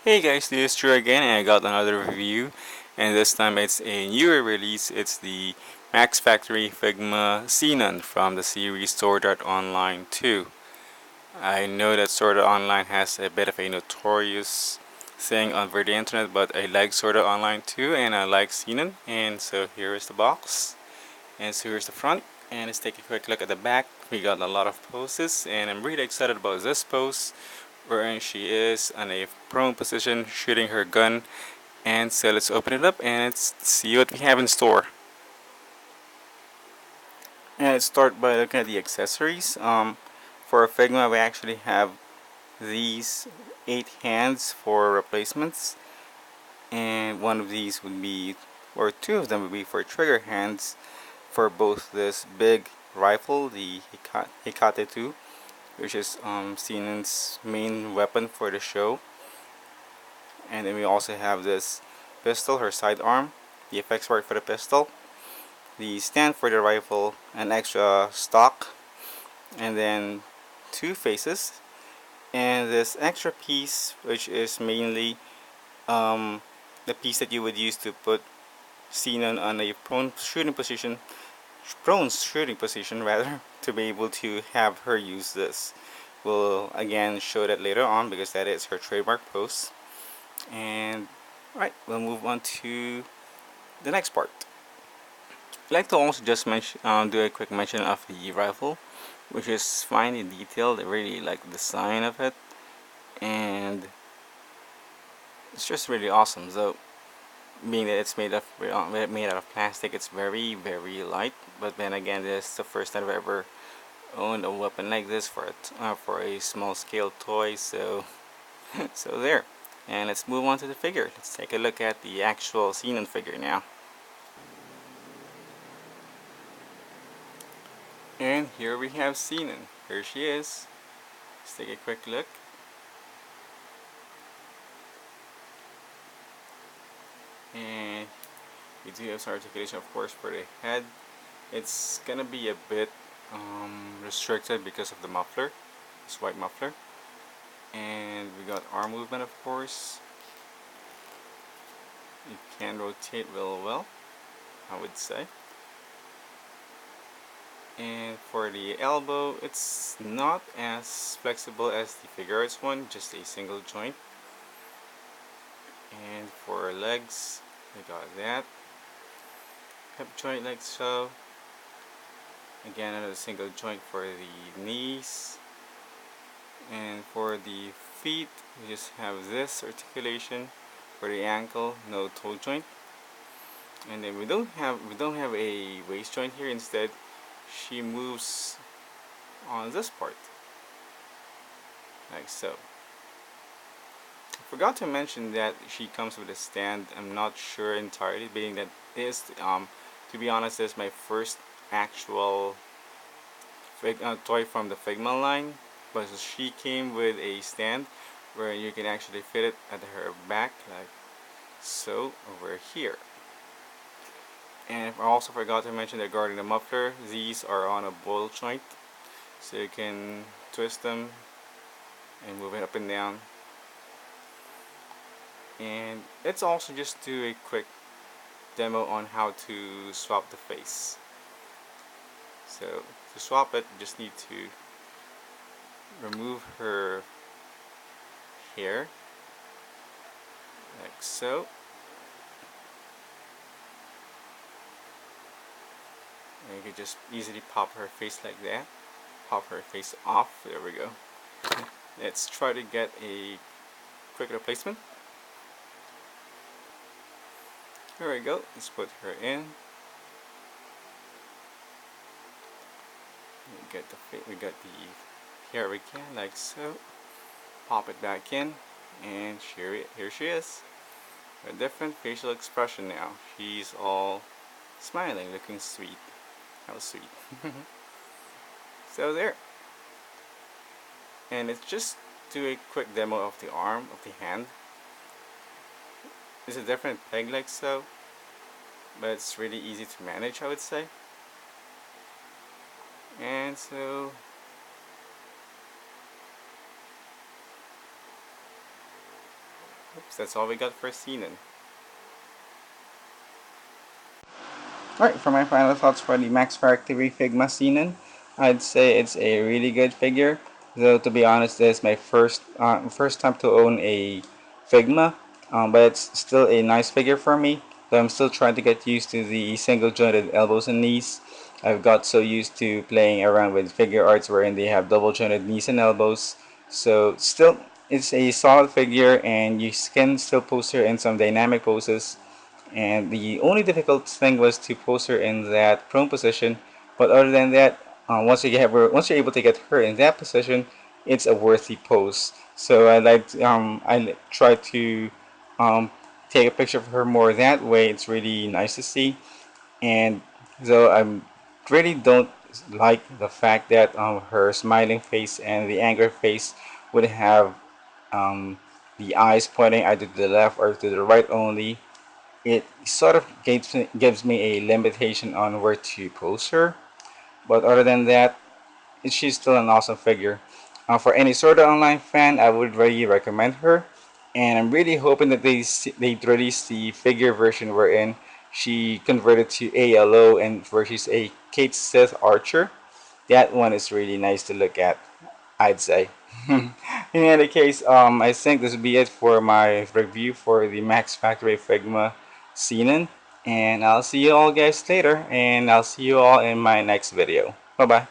Hey guys, this is Drew again, and I got another review, and this time it's a newer release. It's the Max Factory Figma Sinon from the series Sword Art Online 2. I know that Sword Art Online has a bit of a notorious thing over the internet, but I like Sword Art Online 2, and I like Sinon, and so here is the box, and so here's the front, and let's take a quick look at the back. We got a lot of poses, and I'm really excited about this pose wherein she is on a prone position shooting her gun. And so let's open it up and let's see what we have in store. And let's start by looking at the accessories. For Figma, we actually have these 8 hands for replacements, and one of these would be, or two of them would be for trigger hands for both this big rifle, the Hikate 2, which is Sinon's main weapon for the show. And then we also have this pistol, her sidearm, the effects part for the pistol, the stand for the rifle, an extra stock, and then two faces, and this extra piece, which is mainly the piece that you would use to put Sinon on a prone shooting position rather, to be able to have her use this. We'll again show that later on because that is her trademark pose. And right, we'll move on to the next part. I'd like to also just do a quick mention of the rifle, which is finely detailed. I really like the design of it, and it's just really awesome. So, being that it's made out of plastic, it's very light. But then again, this is the first time I've ever owned a weapon like this for a small scale toy. So, so there. And let's move on to the figure. Let's take a look at the actual Sinon figure now. And here we have Sinon. Here she is. Let's take a quick look. And we do have some articulation, of course, for the head. It's gonna be a bit restricted because of the muffler, this white muffler. And we got arm movement, of course. It can rotate real well, I would say. And for the elbow, it's not as flexible as the figure arts one, just a single joint. And for legs, we got that hip joint like so. Again, another single joint for the knees. And for the feet, we just have this articulation for the ankle, no toe joint. And then we don't have a waist joint here. Instead, she moves on this part like so. I forgot to mention that she comes with a stand. I'm not sure entirely, being that is to be honest, this is my first actual toy from the Figma line, but she came with a stand where you can actually fit it at her back like so over here. And I also forgot to mention that regarding the muffler, these are on a ball joint, so you can twist them and move it up and down. And let's also just do a quick demo on how to swap the face. So to swap it, you just need to remove her hair like so. And you can just easily pop her face like that. Pop her face off. There we go. Let's try to get a quick replacement. Here we go. Let's put her in. We got the hair again, like so. Pop it back in, and here she is. A different facial expression now. She's all smiling, looking sweet. How sweet. So there. And let's just do a quick demo of the arm, of the hand. It's a different peg like so, but it's really easy to manage, I would say. And so Oops, that's all we got for Sinon. Alright, for my final thoughts for the Max Factory Figma Sinon, I'd say it's a really good figure. Though to be honest, this is my first time to own a Figma, but it's still a nice figure for me. Though I'm still trying to get used to the single jointed elbows and knees. I've got so used to playing around with figure arts wherein they have double jointed knees and elbows. So still, it's a solid figure, and you can still pose her in some dynamic poses, and the only difficult thing was to pose her in that prone position. But other than that, once you're able to get her in that position, it's a worthy pose. So I try to um, take a picture of her more that way. It's really nice to see. And so I really don't like the fact that her smiling face and the angry face would have um, the eyes pointing either to the left or to the right only. It sort of gives me a limitation on where to pose her. But other than that, she's still an awesome figure. For any sort of online fan, I would really recommend her. And I'm really hoping that they release the figure version wherein she converted to ALO and where she's a Kate Sith archer. That one is really nice to look at, I'd say. In any case, I think this will be it for my review for the Max Factory Figma Sinon. And I'll see you all guys later, and I'll see you all in my next video. Bye bye.